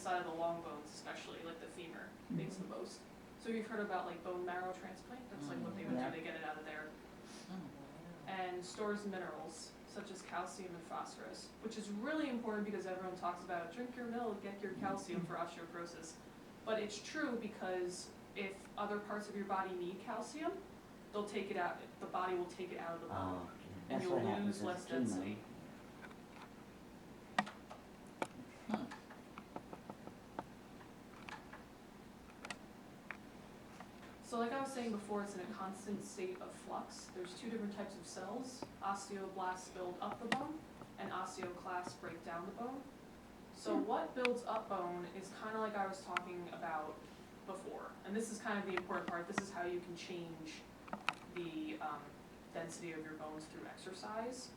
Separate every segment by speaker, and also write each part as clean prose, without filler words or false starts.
Speaker 1: side of the long bones, especially, like the femur, makes the most. So you've heard about like bone marrow transplant? That's like what they would do, they get it out of there. And stores minerals, such as calcium and phosphorus, which is really important because everyone talks about drink your milk, get your calcium for osteoporosis. But it's true because if other parts of your body need calcium, they'll take it out, the body will take it out of the bone, and you'll lose less density. So like I was saying before, it's in a constant state of flux. There's two different types of cells. Osteoblasts build up the bone, and osteoclasts break down the bone. So what builds up bone is kind of like I was talking about before. And this is kind of the important part. This is how you can change the density of your bones through exercise.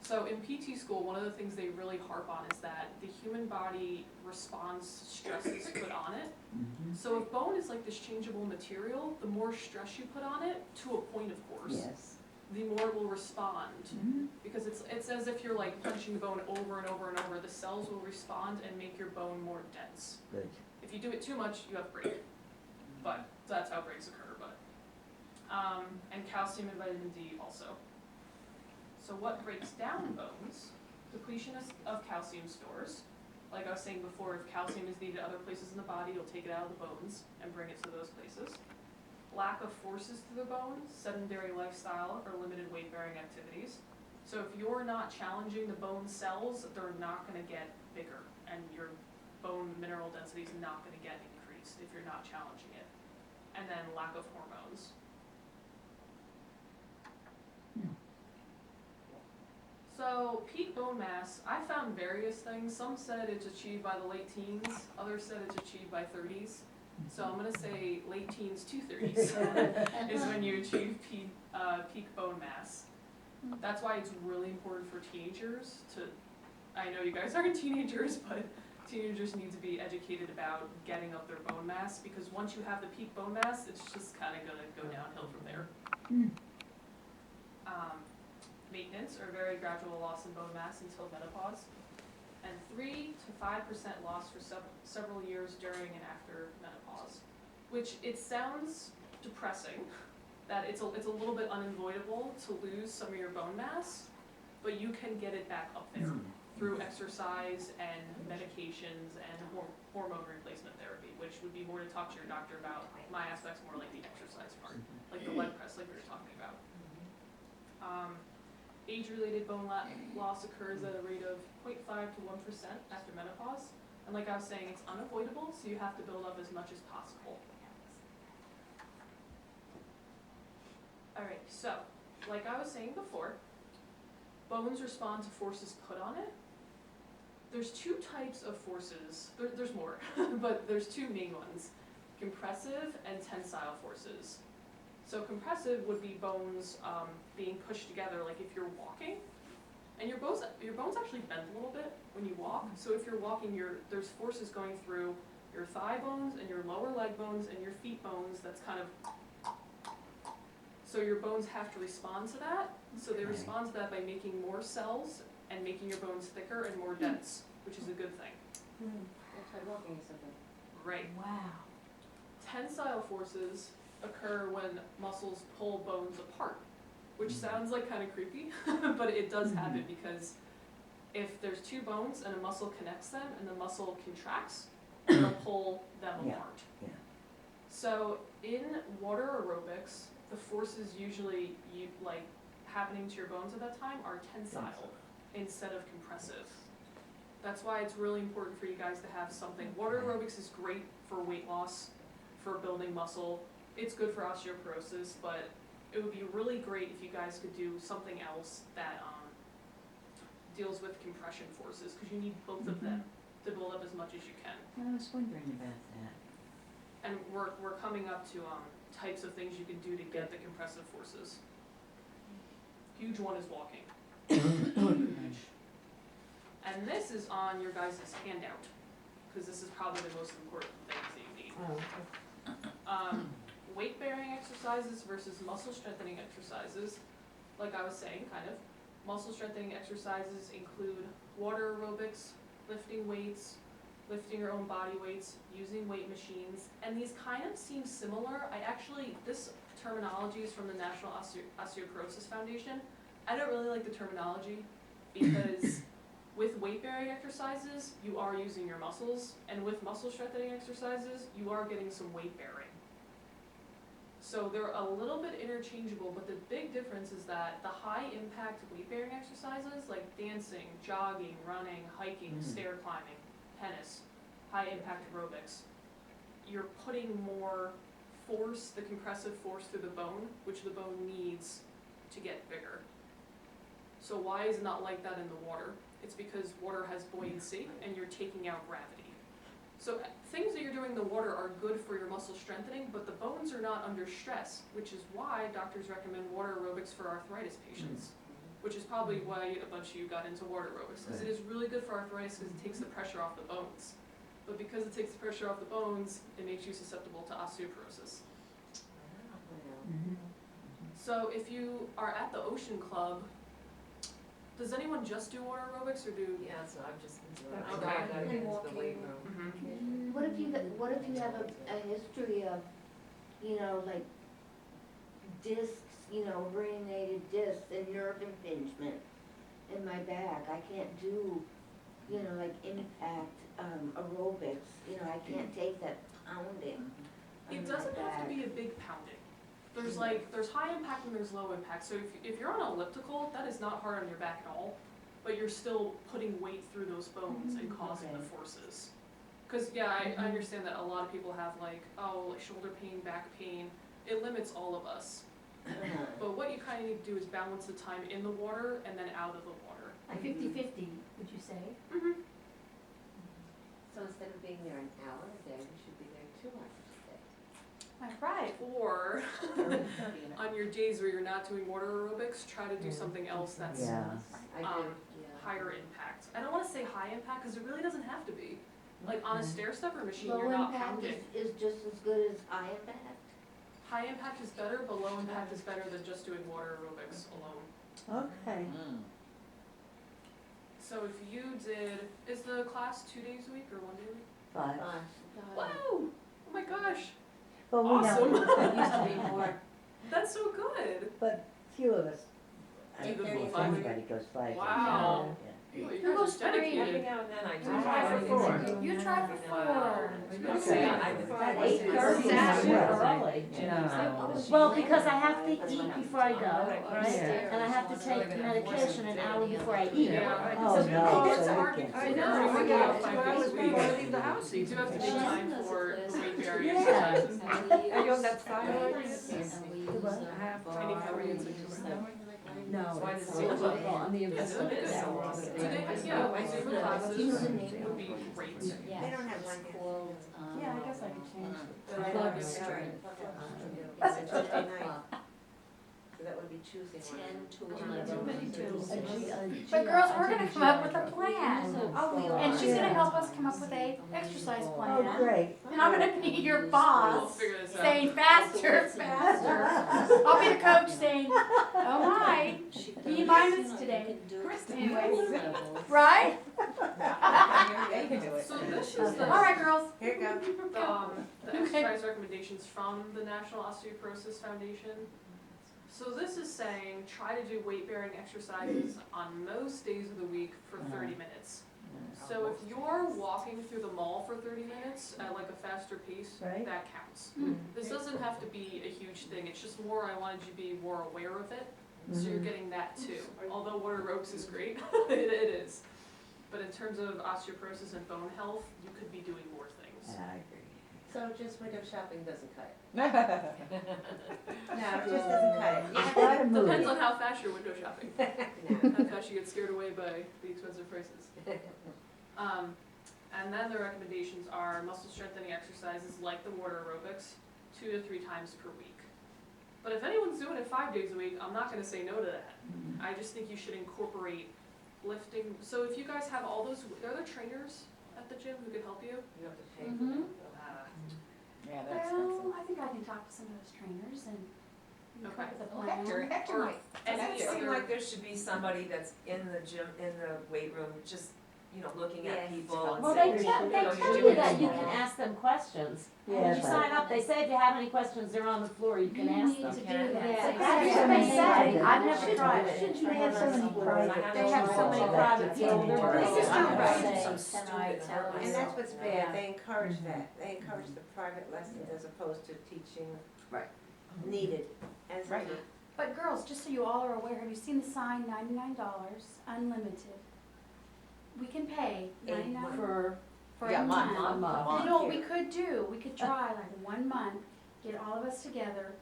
Speaker 1: So in PT school, one of the things they really harp on is that the human body responds to stresses put on it. So if bone is like this changeable material, the more stress you put on it, to a point of course, the more it will respond. Because it's as if you're like punching the bone over and over and over. The cells will respond and make your bone more dense.
Speaker 2: Good.
Speaker 1: If you do it too much, you have break. But that's how breaks occur. But and calcium and vitamin D also. So what breaks down bones? Depletion of calcium stores. Like I was saying before, if calcium is needed other places in the body, you'll take it out of the bones and bring it to those places. Lack of forces to the bone, sedentary lifestyle, or limited weight-bearing activities. So if you're not challenging the bone cells, they're not going to get bigger, and your bone mineral density is not going to get increased if you're not challenging it. And then lack of hormones. So peak bone mass, I found various things. Some said it's achieved by the late teens, others said it's achieved by 30s. So I'm going to say late teens to 30s is when you achieve peak bone mass. That's why it's really important for teenagers to, I know you guys aren't teenagers, but teenagers need to be educated about getting up their bone mass, because once you have the peak bone mass, it's just kind of going to go downhill from there. Maintenance or very gradual loss in bone mass until menopause, and 3 to 5% loss for several years during and after menopause. Which it sounds depressing, that it's a little bit unavoidable to lose some of your bone mass, but you can get it back up there through exercise and medications and hormone replacement therapy, which would be more to talk to your doctor about. My aspect's more like the exercise part, like the leg press, like we were talking about. Age-related bone loss occurs at a rate of 0.5 to 1% after menopause. And like I was saying, it's unavoidable, so you have to build up as much as possible. All right, so like I was saying before, bones respond to forces put on it. There's two types of forces. There's more, but there's two main ones: compressive and tensile forces. So compressive would be bones being pushed together, like if you're walking, and your bones actually bend a little bit when you walk. So if you're walking, there's forces going through your thigh bones and your lower leg bones and your feet bones. That's kind of, so your bones have to respond to that. So they respond to that by making more cells and making your bones thicker and more dense, which is a good thing.
Speaker 3: Try walking or something.
Speaker 1: Right.
Speaker 3: Wow.
Speaker 1: Tensile forces occur when muscles pull bones apart, which sounds like kind of creepy, but it does happen because if there's two bones and a muscle connects them and the muscle contracts, it'll pull them apart. So in water aerobics, the forces usually happening to your bones at that time are tensile instead of compressive. That's why it's really important for you guys to have something. Water aerobics is great for weight loss, for building muscle. It's good for osteoporosis, but it would be really great if you guys could do something else that deals with compression forces, because you need both of them to build up as much as you can.
Speaker 2: I was wondering about that.
Speaker 1: And we're coming up to types of things you can do to get the compressive forces. Huge one is walking. Huge. And this is on your guys' handout, because this is probably the most important things that you need. Weight-bearing exercises versus muscle strengthening exercises. Like I was saying, kind of. Muscle strengthening exercises include water aerobics, lifting weights, lifting your own body weights, using weight machines, and these kind of seem similar. This terminology is from the National Osteoporosis Foundation. I don't really like the terminology because with weight-bearing exercises, you are using your muscles, and with muscle strengthening exercises, you are getting some weight bearing. So they're a little bit interchangeable, but the big difference is that the high-impact weight-bearing exercises, like dancing, jogging, running, hiking, stair climbing, tennis, high-impact aerobics, you're putting more force, the compressive force through the bone, which the bone needs to get bigger. So why is it not like that in the water? It's because water has buoyancy and you're taking out gravity. So things that you're doing in the water are good for your muscle strengthening, but the bones are not under stress, which is why doctors recommend water aerobics for arthritis patients, which is probably why a bunch of you got into water aerobics, because it is really good for arthritis because it takes the pressure off the bones. But because it takes the pressure off the bones, it makes you susceptible to osteoporosis. So if you are at the Ocean Club, does anyone just do water aerobics or do?
Speaker 4: Yeah, so I've just been doing,
Speaker 1: Okay.
Speaker 4: I gotta get into the weight room.
Speaker 1: Mhm.
Speaker 3: What if you have a history of, like discs, herniated discs and nerve impingement in my back? I can't do, like impact aerobics, I can't take that pounding.
Speaker 1: It doesn't have to be a big pounding. There's high impact and there's low impact. So if you're on an elliptical, that is not hard on your back at all, but you're still putting weight through those bones and causing the forces. Because I understand that a lot of people have like shoulder pain, back pain. It limits all of us. But what you kind of need to do is balance the time in the water and then out of the water.
Speaker 5: Like 50-50, would you say?
Speaker 1: Mm-hmm.
Speaker 4: So instead of being there an hour a day, we should be there 2 hours
Speaker 5: That's right.
Speaker 1: Or
Speaker 4: a day.
Speaker 1: on your days where you're not doing water aerobics, try to do something else that's
Speaker 4: I do, yeah.
Speaker 1: higher impact. I don't want to say high impact because it really doesn't have to be. Like on a stair stepper machine,
Speaker 3: Low
Speaker 1: you're not
Speaker 3: impact
Speaker 1: pounding.
Speaker 3: is just as good as high impact?
Speaker 1: High impact is better, but low impact is better than just doing water aerobics alone.
Speaker 2: Okay.
Speaker 1: So if you did, is the class 2 days a week or 1 day a week?
Speaker 2: 5.
Speaker 1: Wow! Oh my gosh,
Speaker 2: But we
Speaker 1: awesome!
Speaker 2: have,
Speaker 5: Used to be more.
Speaker 1: That's so good.
Speaker 2: but few of us.
Speaker 1: Do the full
Speaker 2: If
Speaker 1: 5 week?
Speaker 2: anybody goes 5 days.
Speaker 1: Wow.
Speaker 2: Yeah.
Speaker 1: Oh, you
Speaker 5: Who
Speaker 1: guys
Speaker 5: goes
Speaker 1: are dedicated.
Speaker 4: Every now and then I do.
Speaker 5: You try for 4. You try for 4.
Speaker 2: Okay.
Speaker 4: Yeah, I do.
Speaker 3: At
Speaker 2: 8:30
Speaker 3: 8:30.
Speaker 2: Yeah.
Speaker 5: Well, because I have to eat before I go, right?
Speaker 2: Yeah.
Speaker 5: And I have to take medication an hour before I eat.
Speaker 1: Yeah.
Speaker 2: Oh, no,
Speaker 1: It's
Speaker 2: so
Speaker 1: hard
Speaker 2: you
Speaker 1: because
Speaker 2: can't.
Speaker 1: you
Speaker 6: I
Speaker 1: never
Speaker 6: know,
Speaker 1: figure out 5
Speaker 6: 2 hours
Speaker 1: days a week.
Speaker 6: before I leave the house
Speaker 1: You do have to make
Speaker 5: Yeah.
Speaker 1: time for the weight bearing
Speaker 2: Yeah.
Speaker 1: exercises.
Speaker 6: Are you on that thyroid?
Speaker 1: Any calories into it.
Speaker 2: No,
Speaker 4: So I
Speaker 2: it's
Speaker 4: just
Speaker 2: not.
Speaker 4: do it.
Speaker 2: On the
Speaker 1: Yeah,
Speaker 2: invisible.
Speaker 1: it is.
Speaker 2: Yeah.
Speaker 1: Do they have, yeah, like Zoom classes would be great.
Speaker 3: They don't have one called,
Speaker 5: Yeah, I guess I could change
Speaker 1: But I love it.
Speaker 4: It's a Tuesday night. So that would be Tuesday morning.
Speaker 3: 10 to 11.
Speaker 5: But girls, we're gonna come up with a plan.
Speaker 3: Oh, we
Speaker 5: And she's
Speaker 2: Yeah.
Speaker 5: gonna help us come up with a exercise
Speaker 2: Oh,
Speaker 5: plan.
Speaker 2: great.
Speaker 5: And I'm gonna be your
Speaker 1: We'll
Speaker 5: boss,
Speaker 1: figure this out.
Speaker 5: saying faster, faster. I'll be the coach saying, oh my, B minus today. Anyways, right?
Speaker 4: They can do it.
Speaker 1: So this is
Speaker 5: All right, girls.
Speaker 4: Here you go.
Speaker 1: the exercise recommendations from the National Osteoporosis Foundation. So this is saying try to do weight-bearing exercises on most days of the week for 30 minutes. So if you're walking through the mall for 30 minutes at like a faster pace,
Speaker 2: Right.
Speaker 1: that counts.
Speaker 5: Mm.
Speaker 1: This doesn't have to be a huge thing, it's just more I wanted you to be more aware of it, so you're getting that too. Although water aerobics is great, it is. But in terms of osteoporosis and bone health, you could be doing more things.
Speaker 2: I agree.
Speaker 4: So just window shopping doesn't cut it.
Speaker 6: No,
Speaker 4: it just doesn't cut it.
Speaker 2: You gotta move
Speaker 1: Depends
Speaker 2: it.
Speaker 1: on how fast you're window shopping,
Speaker 4: No.
Speaker 1: how fast you get scared away by the expensive prices. And then the recommendations are muscle strengthening exercises like the water aerobics 2 to 3 times per week. But if anyone's doing it 5 days a week, I'm not gonna say no to that. I just think you should incorporate lifting. So if you guys have all those, are there trainers at the gym who can help you?
Speaker 4: You have to pay for
Speaker 5: Mhm.
Speaker 4: them.
Speaker 6: Yeah, that's
Speaker 5: Well, I think I can talk to some of those trainers and come
Speaker 1: Okay.
Speaker 5: up with a
Speaker 6: Well,
Speaker 5: plan.
Speaker 6: Hector
Speaker 1: Or
Speaker 6: might.
Speaker 1: any
Speaker 6: Doesn't it seem
Speaker 1: other-
Speaker 6: like there should be somebody that's in the gym, in the weight room, just
Speaker 4: looking
Speaker 7: Yeah.
Speaker 4: at people and
Speaker 8: Well,
Speaker 4: saying,
Speaker 8: they
Speaker 4: you know,
Speaker 8: tell
Speaker 4: you're
Speaker 8: you
Speaker 4: doing
Speaker 8: that
Speaker 4: it.
Speaker 8: you can ask them questions.
Speaker 2: Yeah,
Speaker 8: When you
Speaker 2: but-
Speaker 8: sign up, they say if you have any questions, they're on the floor, you can ask them.
Speaker 5: to do
Speaker 4: can.
Speaker 5: that.
Speaker 3: Yeah.
Speaker 5: So
Speaker 8: That's
Speaker 5: that's
Speaker 8: what they say,
Speaker 2: Yeah.
Speaker 8: I've never tried it.
Speaker 2: Should you have so many private?
Speaker 8: They have so many private people, they're
Speaker 4: Right.
Speaker 8: doing
Speaker 5: This is
Speaker 8: it.
Speaker 5: not right.
Speaker 4: Some stupid hurt
Speaker 7: And that's what's
Speaker 4: myself.
Speaker 7: bad, they encourage that, they encourage the private lessons as opposed to teaching
Speaker 8: Right.
Speaker 7: needed as a
Speaker 6: Right.
Speaker 5: But girls, just so you all are aware, have you seen the sign $99, unlimited? We can pay $99 for
Speaker 6: Yeah,
Speaker 5: a
Speaker 6: month.
Speaker 5: month.
Speaker 8: A month.
Speaker 5: You know what we could do? We could try like 1 month, get all of us together,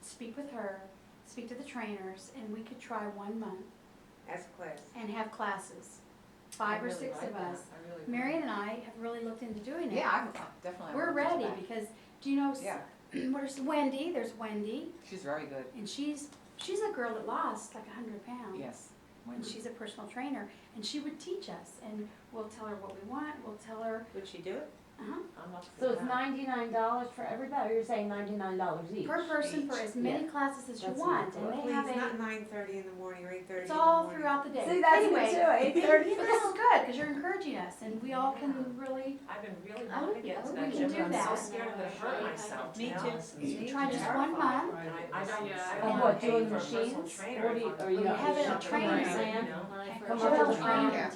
Speaker 5: speak with her, speak to the trainers, and we could try 1 month
Speaker 7: as a class.
Speaker 5: and have classes. 5 or 6 of us. Marion and I have really looked into doing it.
Speaker 6: Yeah, I'm definitely.
Speaker 5: We're
Speaker 6: looking into
Speaker 5: ready
Speaker 6: that.
Speaker 5: because, do you know,
Speaker 6: Yeah,
Speaker 5: what is Wendy? There's Wendy,
Speaker 6: she's very good,
Speaker 5: and she's a girl that lost like 100 pounds.
Speaker 6: yes.
Speaker 5: And she's a personal trainer, and she would teach us, and we'll tell her what we want, we'll tell her,
Speaker 7: Would she do it?
Speaker 5: uh-huh,
Speaker 4: I'm up for
Speaker 8: So it's
Speaker 4: that.
Speaker 8: $99 for everybody, or you're saying $99 each?
Speaker 5: per person for
Speaker 6: Each,
Speaker 5: as many classes as you
Speaker 8: That's
Speaker 5: want,
Speaker 8: what
Speaker 5: and
Speaker 7: Please,
Speaker 5: they have
Speaker 7: not
Speaker 5: a,
Speaker 7: 9:30 in the morning or 8:30 in
Speaker 5: it's
Speaker 7: the
Speaker 5: all
Speaker 7: morning.
Speaker 5: throughout the day.
Speaker 8: See, that's
Speaker 5: Anyway,
Speaker 8: good too, 8:30.
Speaker 5: but this is good, because you're encouraging us, and we all can really
Speaker 4: I've been really
Speaker 3: I
Speaker 4: wanting
Speaker 3: would-
Speaker 4: to get
Speaker 3: I
Speaker 4: to
Speaker 3: would
Speaker 4: that
Speaker 5: we can
Speaker 4: gym,
Speaker 5: do
Speaker 4: but I'm
Speaker 5: that.
Speaker 4: so scared I'm gonna hurt myself, you know?
Speaker 5: try just 1 month.
Speaker 4: And I don't,
Speaker 1: Yeah.
Speaker 4: I
Speaker 8: Of
Speaker 4: don't
Speaker 8: what,
Speaker 4: wanna pay
Speaker 8: doing
Speaker 4: for a personal
Speaker 8: machines?
Speaker 4: trainer
Speaker 8: What do
Speaker 4: if
Speaker 8: you-
Speaker 4: I'm
Speaker 8: or you
Speaker 4: really
Speaker 5: have a
Speaker 4: shut the
Speaker 5: trainer
Speaker 4: brain,
Speaker 5: plan.
Speaker 4: you know?
Speaker 8: Come
Speaker 5: Sure.
Speaker 8: up with a
Speaker 5: Trainer.
Speaker 8: plan.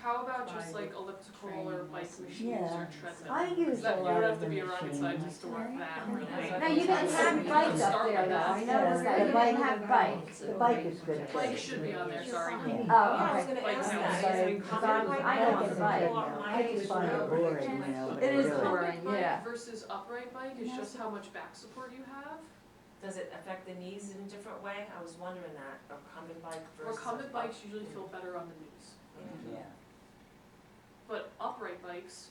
Speaker 1: How about just like elliptical or bike machines
Speaker 2: Yeah.
Speaker 1: or treadmill?
Speaker 2: I use
Speaker 1: That-
Speaker 2: a
Speaker 1: You
Speaker 2: lot
Speaker 1: don't
Speaker 2: of
Speaker 1: have to
Speaker 2: the
Speaker 1: be a rocket
Speaker 2: machines.
Speaker 1: scientist to work that.
Speaker 8: Now, you didn't have bikes up there though, I noticed that, you didn't have bikes.
Speaker 2: The bike is good. too.
Speaker 1: Bike should be on there, sorry.
Speaker 2: Yeah.
Speaker 4: Yeah, I
Speaker 8: Oh,
Speaker 4: was
Speaker 8: okay.
Speaker 4: gonna
Speaker 1: Like
Speaker 4: ask
Speaker 1: now,
Speaker 4: that.
Speaker 1: it's like-
Speaker 8: Because I know on the bike.
Speaker 2: I just find it boring, you know, but I
Speaker 8: It is
Speaker 2: do it.
Speaker 8: boring.
Speaker 1: Recumbent bike
Speaker 8: yeah.
Speaker 1: versus upright bike is just how much back support you have.
Speaker 4: Does it affect the knees in a different way? I was wondering that, a recumbent bike versus.
Speaker 1: Recumbent bikes usually feel better on the knees.
Speaker 4: Yeah.
Speaker 1: But upright bikes,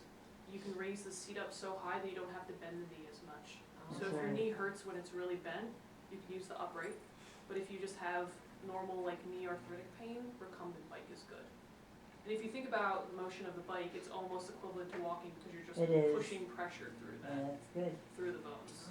Speaker 1: you can raise the seat up so high that you don't have to bend the knee as much. So if your
Speaker 2: Right.
Speaker 1: knee hurts when it's really bent, you can use the upright. But if you just have normal like knee arthritic pain, recumbent bike is good. And if you think about the motion of the bike, it's almost equivalent to walking because you're just
Speaker 2: It is.
Speaker 1: pushing pressure through
Speaker 2: Yeah,
Speaker 1: that,
Speaker 2: that's good.
Speaker 1: through the bones.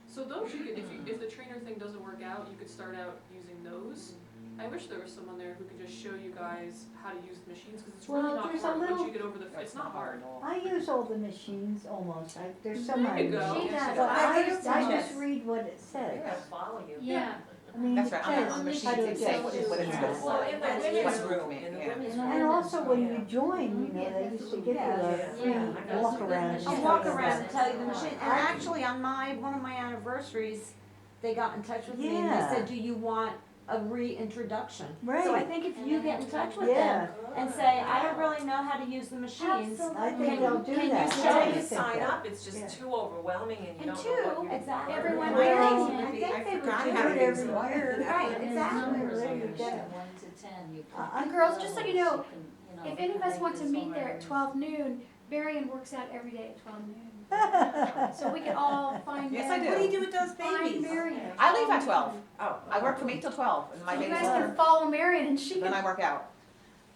Speaker 1: So those you could, if the trainer thing doesn't work out, you could start out using those. I wish there was someone there who could just show you guys how to use the machines because it's really
Speaker 2: Well,
Speaker 1: not
Speaker 2: there's a
Speaker 1: hard once
Speaker 2: little-
Speaker 1: you get over the. It's not hard.
Speaker 6: at all.
Speaker 2: I use all the machines almost, there's some
Speaker 1: There
Speaker 2: I
Speaker 1: you
Speaker 2: use.
Speaker 1: go.
Speaker 5: She does.
Speaker 2: But I
Speaker 5: understand
Speaker 2: just
Speaker 5: that.
Speaker 2: read what it
Speaker 4: I
Speaker 2: says.
Speaker 4: gotta follow you.
Speaker 5: Yeah.
Speaker 2: I mean,
Speaker 6: That's
Speaker 2: it
Speaker 6: right,
Speaker 2: says
Speaker 6: on the machine,
Speaker 2: how to
Speaker 6: it says
Speaker 2: adjust
Speaker 6: what
Speaker 2: this
Speaker 6: it's
Speaker 2: and
Speaker 6: good
Speaker 2: that.
Speaker 6: for.
Speaker 4: Well, in the
Speaker 6: That's
Speaker 4: women's
Speaker 6: what's
Speaker 4: room,
Speaker 6: movement,
Speaker 4: in the
Speaker 6: yeah.
Speaker 4: women's room.
Speaker 2: And also when
Speaker 4: Yeah.
Speaker 2: you join, you know, they used to give you a free
Speaker 4: Yeah.
Speaker 2: walk around. and
Speaker 8: A
Speaker 2: tell
Speaker 8: walk
Speaker 2: you
Speaker 8: around
Speaker 2: about
Speaker 8: and tell you the machine, and actually on one of my anniversaries, they got in touch with me and they
Speaker 2: Yeah.
Speaker 8: said, do you want a reintroduction?
Speaker 2: Right.
Speaker 8: So I think if you get in touch with
Speaker 2: Yeah.
Speaker 8: them and say, I don't really know how to use the machines.
Speaker 2: I think
Speaker 8: Can-
Speaker 2: they'll do
Speaker 8: can you
Speaker 2: that.
Speaker 8: show
Speaker 2: I
Speaker 8: me
Speaker 4: When you
Speaker 2: think
Speaker 4: sign
Speaker 2: that.
Speaker 4: up, it's
Speaker 2: Yeah.
Speaker 4: just too overwhelming and you
Speaker 5: And
Speaker 4: don't know
Speaker 5: two,
Speaker 4: what you're.
Speaker 8: exactly.
Speaker 5: everyone
Speaker 2: Well,
Speaker 5: wearing
Speaker 2: I
Speaker 5: it.
Speaker 2: think they would
Speaker 7: forgot
Speaker 2: do
Speaker 7: how
Speaker 2: it
Speaker 7: to use
Speaker 2: every
Speaker 7: them.
Speaker 2: year.
Speaker 8: Right, exactly.
Speaker 2: Really get-
Speaker 3: One to 10, you
Speaker 2: I-
Speaker 5: And girls, just so you know, if any of us want to meet there at 12 noon, Marion works out every day at 12 noon. So we can all find
Speaker 6: Yes, I
Speaker 5: Marion.
Speaker 6: do.
Speaker 7: What do you do with those
Speaker 5: Find
Speaker 7: babies?
Speaker 5: Marion.
Speaker 6: I leave at 12.
Speaker 4: Oh.
Speaker 6: I work from 8 till 12, and my
Speaker 5: So you
Speaker 6: baby's
Speaker 5: guys
Speaker 6: there.
Speaker 5: can follow Marion and she
Speaker 6: Then I
Speaker 5: can
Speaker 6: work out.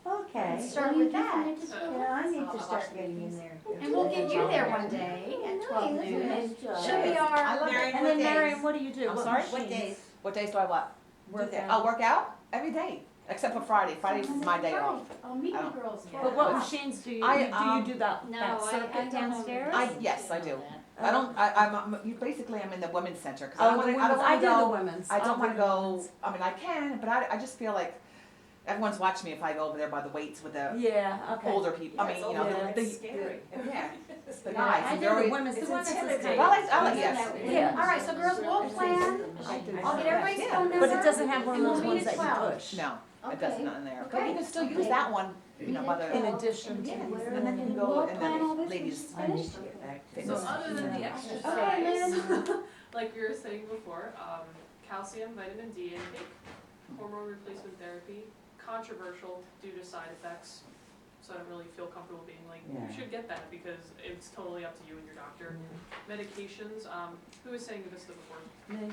Speaker 2: Okay.
Speaker 5: start
Speaker 2: Well, you
Speaker 5: with that.
Speaker 2: Yeah, I need to start getting in there.
Speaker 5: And we'll get you there one day at 12 noon. And she'll be
Speaker 6: I
Speaker 5: our,
Speaker 6: love
Speaker 7: Marion,
Speaker 6: it.
Speaker 8: And
Speaker 7: what
Speaker 8: then
Speaker 7: days?
Speaker 8: Marion, what do you do?
Speaker 6: I'm
Speaker 8: What
Speaker 6: sorry?
Speaker 7: What
Speaker 8: machines?
Speaker 7: days?
Speaker 6: What days do I what?
Speaker 7: Do that.
Speaker 6: I'll work out every day, except for Friday. Friday's my day off.
Speaker 5: I'll meet
Speaker 6: I
Speaker 5: you
Speaker 6: don't-
Speaker 5: girls.
Speaker 8: But what machines do you,
Speaker 6: I,
Speaker 8: do that, that circuit downstairs?
Speaker 6: Yes, I do. I don't, you basically I'm in the women's center, cause I
Speaker 8: Oh,
Speaker 6: don't
Speaker 8: the
Speaker 6: wanna, I don't
Speaker 8: women's, I
Speaker 6: wanna
Speaker 8: do the
Speaker 6: go,
Speaker 8: women's.
Speaker 6: I don't
Speaker 8: I'll
Speaker 6: wanna
Speaker 8: do the
Speaker 6: go,
Speaker 8: women's.
Speaker 6: I mean, I can, but I just feel like everyone's watching me if I go over there by the weights with the
Speaker 8: Yeah, okay.
Speaker 6: older people, I mean, you know,
Speaker 8: Yeah.
Speaker 6: the,
Speaker 4: Scary.
Speaker 6: yeah, it's the
Speaker 8: Yeah,
Speaker 6: guys,
Speaker 8: I
Speaker 6: and
Speaker 8: do
Speaker 6: they're
Speaker 8: the
Speaker 6: always,
Speaker 8: women's, the
Speaker 4: it's
Speaker 8: women's is
Speaker 4: intimidating.
Speaker 8: good.
Speaker 6: I'll let, yes.
Speaker 8: Yeah.
Speaker 5: All right, so girls, we'll plan.
Speaker 8: I do.
Speaker 5: I'll get everybody's
Speaker 6: Yeah.
Speaker 5: phone number.
Speaker 8: But it doesn't have one of
Speaker 5: and we'll
Speaker 8: those
Speaker 5: meet
Speaker 8: ones
Speaker 5: at
Speaker 8: that you
Speaker 5: 12.
Speaker 8: push.
Speaker 6: No, it does not in there, but
Speaker 5: Okay.
Speaker 6: you can still use that one, you know, by
Speaker 8: In
Speaker 6: the,
Speaker 8: addition to.
Speaker 6: and then you can
Speaker 5: We'll
Speaker 6: go, and
Speaker 5: plan all
Speaker 6: then
Speaker 5: this
Speaker 6: ladies.
Speaker 2: I need to get back to
Speaker 1: So
Speaker 2: this.
Speaker 1: other than the
Speaker 5: Okay,
Speaker 1: exercise,
Speaker 5: Lynn.
Speaker 1: like we were saying before, calcium, vitamin D intake, hormone replacement therapy, controversial due to side effects. So I don't really feel comfortable being like,
Speaker 2: Yeah.
Speaker 1: you should get that because it's totally up to you and your doctor. Medications, who was saying this before?
Speaker 8: Me.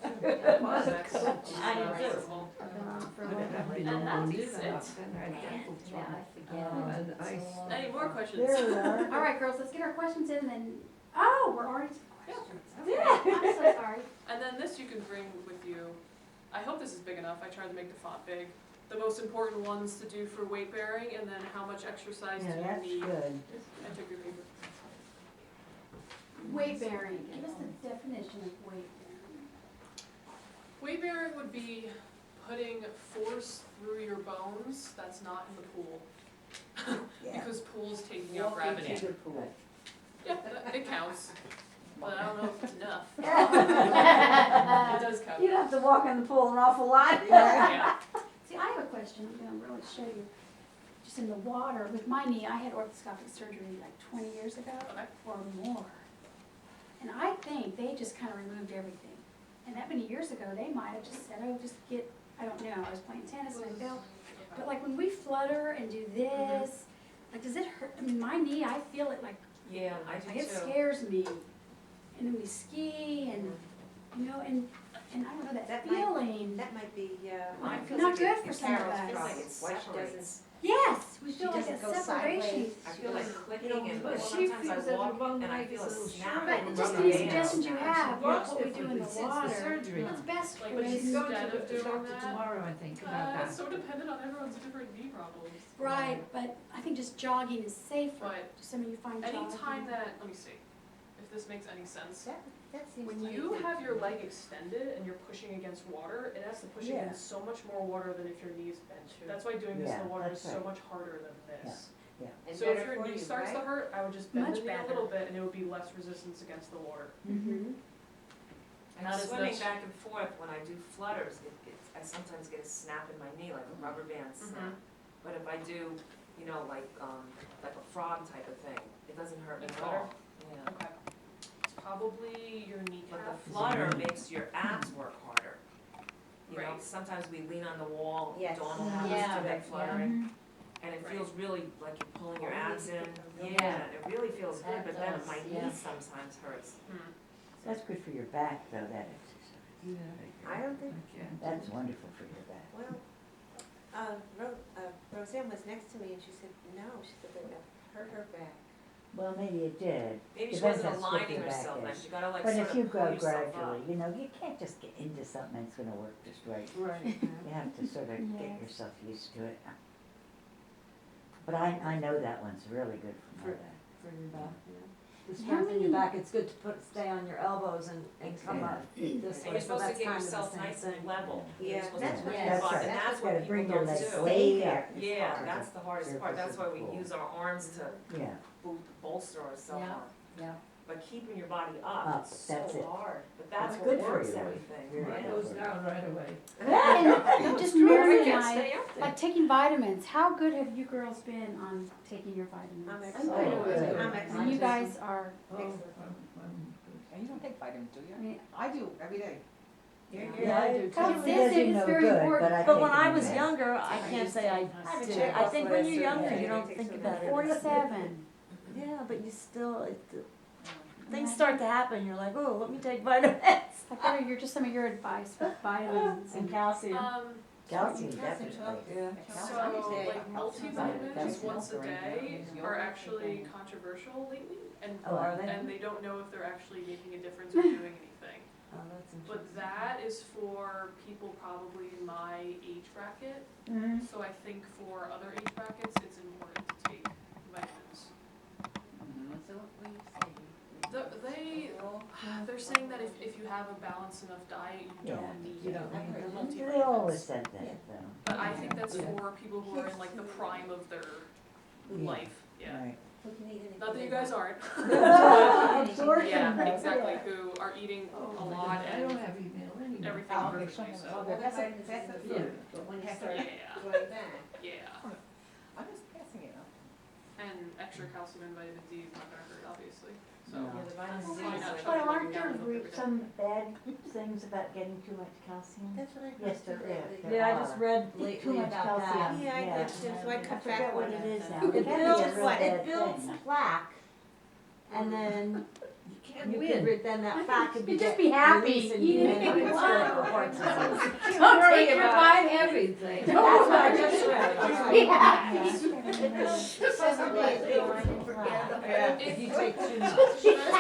Speaker 1: That's
Speaker 8: I do.
Speaker 1: reversible. And that is it.
Speaker 3: Yeah, I forget.
Speaker 1: Any more questions?
Speaker 2: There we are.
Speaker 5: All right, girls, let's get our questions in and then, oh, we're already to the questions. Okay, I'm so sorry.
Speaker 1: And then this you can bring with you. I hope this is big enough. I tried to make the font big. the most important ones to do for weight bearing, and then how much exercise
Speaker 2: Yeah,
Speaker 1: do
Speaker 2: that's
Speaker 1: you need.
Speaker 2: good.
Speaker 1: I took your paper.
Speaker 5: Weight bearing, give us the definition of weight bearing.
Speaker 1: Weight bearing would be putting force through your bones that's not in the pool. Because pool's taking out gravity.
Speaker 3: Walk into the pool.
Speaker 1: Yeah, it counts, but I don't know if it's enough. It does count.
Speaker 8: You'd have to walk in the pool an awful lot.
Speaker 1: Yeah.
Speaker 5: See, I have a question, I'm gonna really show you. Just in the water, with my knee, I had orthoscopic surgery like 20 years ago
Speaker 1: Okay.
Speaker 5: or more. And I think they just kind of removed everything. And that many years ago, they might have just said, oh, just get, I don't know, I was playing tennis and I fell. But like when we flutter and do this, like does it hurt? I mean, my knee, I feel it like,
Speaker 4: Yeah, I do
Speaker 5: it
Speaker 4: too.
Speaker 5: scares me. And then we ski and, you know, and I don't know, that
Speaker 7: That might-
Speaker 5: feeling.
Speaker 7: That might be,
Speaker 4: Mine feels
Speaker 5: Not
Speaker 4: like
Speaker 5: good
Speaker 4: it-
Speaker 5: for
Speaker 4: it
Speaker 5: some of
Speaker 4: Carol's
Speaker 5: us.
Speaker 4: feels like it
Speaker 7: Wife
Speaker 4: separates.
Speaker 7: doesn't-
Speaker 5: Yes, we
Speaker 7: She
Speaker 5: feel like a
Speaker 7: doesn't go
Speaker 5: separation.
Speaker 7: sideways.
Speaker 4: I feel like clicking
Speaker 7: You know,
Speaker 4: and
Speaker 7: but
Speaker 5: she
Speaker 4: sometimes
Speaker 7: feels
Speaker 4: I
Speaker 7: that
Speaker 4: walk
Speaker 7: her bone
Speaker 4: and I
Speaker 7: leg
Speaker 4: feel
Speaker 7: is
Speaker 4: a
Speaker 7: a little
Speaker 4: snap.
Speaker 7: short.
Speaker 5: But
Speaker 7: and
Speaker 5: just
Speaker 7: rubber
Speaker 5: any
Speaker 7: bands.
Speaker 5: suggestions you have,
Speaker 9: Walks
Speaker 5: what we do in the
Speaker 9: differently since the
Speaker 5: water,
Speaker 9: surgery.
Speaker 5: what's best
Speaker 1: Like
Speaker 5: for
Speaker 1: when
Speaker 5: us.
Speaker 1: you
Speaker 9: Go
Speaker 1: instead
Speaker 9: to
Speaker 1: of
Speaker 9: the
Speaker 1: doing
Speaker 9: doctor
Speaker 1: that,
Speaker 9: tomorrow, I think, about that.
Speaker 1: it's so dependent on everyone's different knee problems.
Speaker 5: Right, but I think just jogging is safer.
Speaker 1: But
Speaker 5: Just some of you find jogging.
Speaker 1: anytime that, let me see, if this makes any sense.
Speaker 7: That seems
Speaker 1: When
Speaker 7: like
Speaker 1: you
Speaker 7: it.
Speaker 1: have your leg extended and you're pushing against water, it has to push
Speaker 2: Yeah.
Speaker 1: against so much more water than if your knee's bent. That's why doing this in
Speaker 2: Yeah,
Speaker 1: the water is
Speaker 2: that's
Speaker 1: so
Speaker 2: right.
Speaker 1: much harder than this.
Speaker 7: And
Speaker 1: So if
Speaker 7: better
Speaker 1: your
Speaker 7: for
Speaker 1: knee
Speaker 7: you,
Speaker 1: starts to
Speaker 7: right?
Speaker 1: hurt, I would just bend
Speaker 5: Much
Speaker 1: the knee a
Speaker 5: better.
Speaker 1: little bit and it would be less resistance against the water.
Speaker 5: Mm-hmm.
Speaker 4: And
Speaker 1: That is
Speaker 4: swimming
Speaker 1: the-
Speaker 4: back and forth, when I do flutters, I sometimes get a snap in my knee, like a rubber band snap. But if I do, you know, like a frog type of thing, it doesn't hurt me
Speaker 1: It's
Speaker 4: at
Speaker 1: better?
Speaker 4: all. Yeah.
Speaker 1: Okay. It's probably your
Speaker 4: But
Speaker 1: kneecap.
Speaker 4: the flutter makes your abs work harder. You know,
Speaker 1: Right.
Speaker 4: sometimes we lean on the wall,
Speaker 7: Yes.
Speaker 4: Dawn will have
Speaker 3: Yeah.
Speaker 4: us do that fluttering, and it
Speaker 1: Right.
Speaker 4: feels really like you're pulling your
Speaker 7: Oh,
Speaker 4: abs in.
Speaker 7: yeah.
Speaker 4: Yeah, it really feels good,
Speaker 3: That
Speaker 4: but then
Speaker 3: does,
Speaker 4: my
Speaker 3: yeah.
Speaker 4: knee sometimes hurts.
Speaker 1: Hmm.
Speaker 2: That's good for your back though, that exercise.
Speaker 7: I don't think,
Speaker 2: That's wonderful for your back.
Speaker 7: well, Roseanne was next to me and she said, no, she said that it hurt her back.
Speaker 2: Well, maybe it did.
Speaker 4: Maybe she
Speaker 2: Depends
Speaker 4: wasn't
Speaker 2: how stiff
Speaker 4: aligning
Speaker 2: your back
Speaker 4: herself,
Speaker 2: is.
Speaker 4: and she gotta like
Speaker 2: But
Speaker 4: sort
Speaker 2: if
Speaker 4: of
Speaker 2: you
Speaker 4: pull
Speaker 2: go
Speaker 4: yourself
Speaker 2: gradually,
Speaker 4: up.
Speaker 2: you know, you can't just get into something that's gonna work just right.
Speaker 9: Right.
Speaker 2: You have to sort of get
Speaker 5: Yes.
Speaker 2: yourself used to it. But I know that one's really good for my back.
Speaker 8: For your back, yeah. To strengthen your back, it's good to stay on your elbows and come up this
Speaker 4: And
Speaker 8: way,
Speaker 4: you're
Speaker 8: so
Speaker 4: supposed to
Speaker 8: that's
Speaker 4: get
Speaker 8: kind of the
Speaker 4: yourself
Speaker 8: same
Speaker 4: nice and
Speaker 8: thing.
Speaker 4: level.
Speaker 7: Yeah,
Speaker 4: You're supposed
Speaker 7: that's
Speaker 4: to
Speaker 7: what-
Speaker 4: push your
Speaker 2: That's
Speaker 4: butt,
Speaker 2: right.
Speaker 4: and that's
Speaker 2: Gotta
Speaker 4: what
Speaker 2: bring
Speaker 4: people
Speaker 2: your
Speaker 4: don't
Speaker 2: legs
Speaker 4: do.
Speaker 2: way up.
Speaker 4: Yeah, that's the hardest
Speaker 2: Surface
Speaker 4: part, that's
Speaker 2: of
Speaker 4: why
Speaker 2: the
Speaker 4: we
Speaker 2: pool.
Speaker 4: use our arms to
Speaker 2: Yeah,
Speaker 4: bolster ourselves
Speaker 3: Yeah.
Speaker 4: up.
Speaker 3: Yeah.
Speaker 4: But keeping your body up,
Speaker 2: Up,
Speaker 4: it's
Speaker 2: that's
Speaker 4: so
Speaker 2: it.
Speaker 4: hard, but that's
Speaker 2: It's
Speaker 4: what
Speaker 2: good for
Speaker 4: works
Speaker 2: you.
Speaker 4: everything,
Speaker 2: Very
Speaker 4: yeah.
Speaker 9: It goes down right away.
Speaker 5: And just
Speaker 9: True, I
Speaker 5: Mary and
Speaker 9: can't
Speaker 5: I,
Speaker 9: stay up there.
Speaker 5: like taking vitamins, how good have you girls been on taking your
Speaker 7: I'm
Speaker 5: vitamins?
Speaker 7: excellent.
Speaker 2: Oh, good.
Speaker 7: I'm
Speaker 5: And
Speaker 7: excellent.
Speaker 5: you guys are,
Speaker 9: Oh,
Speaker 7: Excellent.
Speaker 6: And you don't take vitamins, do
Speaker 5: I
Speaker 6: you?
Speaker 5: mean,
Speaker 6: I do, every day.
Speaker 2: yeah,
Speaker 9: I do
Speaker 2: it
Speaker 9: too.
Speaker 2: probably
Speaker 5: This
Speaker 2: does you
Speaker 5: is
Speaker 2: no
Speaker 5: very
Speaker 2: good,
Speaker 5: important.
Speaker 2: but I
Speaker 8: But
Speaker 2: take
Speaker 8: when
Speaker 2: it
Speaker 8: I was
Speaker 2: anyway.
Speaker 8: younger, I can't say I
Speaker 7: haven't
Speaker 8: did,
Speaker 7: checked
Speaker 8: I
Speaker 7: off
Speaker 8: think
Speaker 7: what
Speaker 8: when
Speaker 7: I
Speaker 8: you're
Speaker 7: said.
Speaker 8: younger,
Speaker 7: Yeah.
Speaker 8: you don't think about it.
Speaker 5: 47.
Speaker 8: Yeah, but you still, things start to happen, you're like, oh, let me take vitamins.
Speaker 5: Like what are your, just some of your advice with vitamins
Speaker 8: And
Speaker 5: and
Speaker 8: calcium.
Speaker 2: Calcium,
Speaker 7: Calcium,
Speaker 2: definitely.
Speaker 8: Yeah.
Speaker 1: So, like
Speaker 2: Calcium.
Speaker 1: multivitamins
Speaker 2: Calcium.
Speaker 1: once a day are actually controversial lately, and
Speaker 2: Oh, are they?
Speaker 1: and they don't know if they're actually making a difference or doing anything.
Speaker 8: Oh, that's
Speaker 1: But
Speaker 8: interesting.
Speaker 1: that is for people probably in my age bracket.
Speaker 2: Mhm.
Speaker 1: So I think for other age brackets, it's important to take vitamins.
Speaker 3: So what were you saying?
Speaker 1: They're saying that if you have a balanced enough diet, you
Speaker 2: Yeah.
Speaker 1: don't need
Speaker 9: You don't need them.
Speaker 2: They always
Speaker 1: multivitamins.
Speaker 2: said that though.
Speaker 1: But I think that's
Speaker 2: Yeah.
Speaker 1: for people who are in like the prime of their
Speaker 2: Yeah.
Speaker 1: life, yeah.
Speaker 2: Right.
Speaker 7: Who can eat anything
Speaker 1: Not that
Speaker 7: they
Speaker 1: you guys
Speaker 7: want.
Speaker 1: aren't,
Speaker 2: Absorption,
Speaker 1: yeah,
Speaker 2: though,
Speaker 1: exactly,
Speaker 2: yeah.
Speaker 1: who are eating
Speaker 9: Oh,
Speaker 1: a
Speaker 9: my
Speaker 1: lot
Speaker 9: God, I don't
Speaker 1: and
Speaker 9: have email anymore.
Speaker 1: everything
Speaker 6: I'll make
Speaker 1: perfectly,
Speaker 6: some.
Speaker 1: so,
Speaker 7: Well, that's a
Speaker 9: Yeah.
Speaker 7: food, but when you start
Speaker 1: yeah,
Speaker 7: going back.
Speaker 1: yeah.
Speaker 6: I'm just passing it up.
Speaker 1: And extra calcium and vitamin D is not gonna hurt, obviously, so.
Speaker 2: No.
Speaker 4: Yeah, the vitamin
Speaker 1: That's
Speaker 4: D
Speaker 1: why
Speaker 4: is
Speaker 1: not
Speaker 4: like-
Speaker 1: try
Speaker 2: Well,
Speaker 1: to
Speaker 2: aren't
Speaker 1: bring
Speaker 2: there
Speaker 1: down milk every day.
Speaker 2: some bad things about getting too much calcium?
Speaker 7: That's what I
Speaker 2: Yes, there
Speaker 7: lately.
Speaker 2: is. There
Speaker 8: Yeah, I just
Speaker 2: are.
Speaker 8: read
Speaker 2: Too
Speaker 8: lately
Speaker 2: much
Speaker 8: about that.
Speaker 2: calcium.
Speaker 7: Yeah, I
Speaker 2: Yeah.
Speaker 7: did too, so I
Speaker 2: I
Speaker 7: cut back
Speaker 2: forget what
Speaker 7: on
Speaker 2: it
Speaker 7: it.
Speaker 2: is now.
Speaker 8: It
Speaker 2: It can be a
Speaker 8: builds
Speaker 2: real
Speaker 8: what? It
Speaker 2: bad
Speaker 8: builds
Speaker 2: thing.
Speaker 8: plaque, and then
Speaker 9: You can't
Speaker 8: you
Speaker 9: win.
Speaker 8: could, then that plaque could be
Speaker 5: You just
Speaker 8: get
Speaker 5: be happy.
Speaker 8: released and
Speaker 5: Eat
Speaker 8: you
Speaker 5: anything
Speaker 8: can
Speaker 5: you
Speaker 8: get
Speaker 5: want.
Speaker 8: heart disease.
Speaker 5: Don't
Speaker 9: Worry
Speaker 5: take your
Speaker 9: about
Speaker 5: vitamins.
Speaker 9: everything.
Speaker 8: That's what I just read. That's right.
Speaker 5: Yeah.
Speaker 8: If you take too much.
Speaker 1: That's probably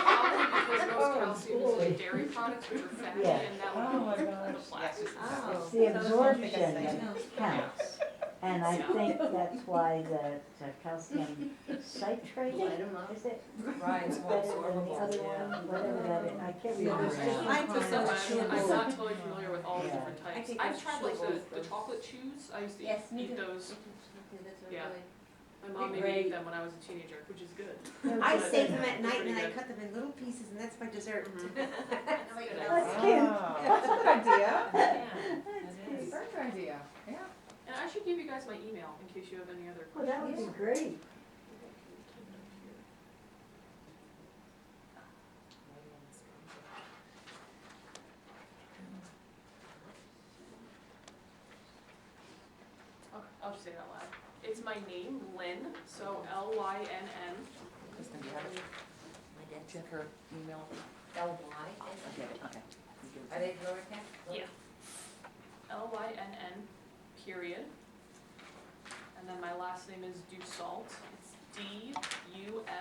Speaker 1: because most calcium is in dairy products, which are fatty,
Speaker 2: Yeah.
Speaker 1: and that
Speaker 6: Oh my
Speaker 1: would be
Speaker 6: gosh.
Speaker 1: the plastic.
Speaker 7: Oh.
Speaker 2: It's the absorption that counts. And I
Speaker 1: Yeah.
Speaker 2: think that's why the calcium citrate,
Speaker 3: Light 'em up.
Speaker 2: is it
Speaker 4: Right, it's more
Speaker 2: better than the
Speaker 4: absorbable,
Speaker 2: other
Speaker 4: yeah.
Speaker 2: one, whatever that is, I can't
Speaker 9: Yeah,
Speaker 2: remember
Speaker 9: there's
Speaker 2: now.
Speaker 7: I prefer
Speaker 1: I'm not totally familiar with all the
Speaker 2: Yeah.
Speaker 1: different
Speaker 7: I
Speaker 1: types.
Speaker 7: think
Speaker 1: I've
Speaker 7: it's
Speaker 1: tried like
Speaker 7: sugars
Speaker 1: the
Speaker 7: first.
Speaker 1: chocolate chews, I used to
Speaker 3: Yes, me
Speaker 1: eat
Speaker 3: too.
Speaker 1: those.
Speaker 3: That's what
Speaker 1: Yeah.
Speaker 3: I'm doing.
Speaker 1: My mom made me
Speaker 3: Great.
Speaker 1: eat them when I was a teenager, which is good.
Speaker 7: I
Speaker 1: But
Speaker 7: save them
Speaker 1: they're
Speaker 7: at night and then I
Speaker 1: pretty
Speaker 7: cut them in little pieces and that's my dessert.
Speaker 1: Mhm.
Speaker 7: Like,
Speaker 1: Good.
Speaker 2: That's
Speaker 6: Oh,
Speaker 2: cute.
Speaker 6: that's a good idea.
Speaker 9: Very good idea, yeah.
Speaker 1: And I should give you guys my email in case you have any other
Speaker 2: Well,
Speaker 1: questions.
Speaker 2: that would be great.
Speaker 1: Okay, I'll just say it out loud. It's my name, Lynn, so Lynn.
Speaker 6: Kristen, do you have it?
Speaker 3: My
Speaker 6: Do
Speaker 3: dad's
Speaker 6: you have her email?
Speaker 3: L-Y.
Speaker 6: Okay.
Speaker 3: Are they lowercase?
Speaker 1: Yeah. Lynn, period. And then my last name is Dussault. It's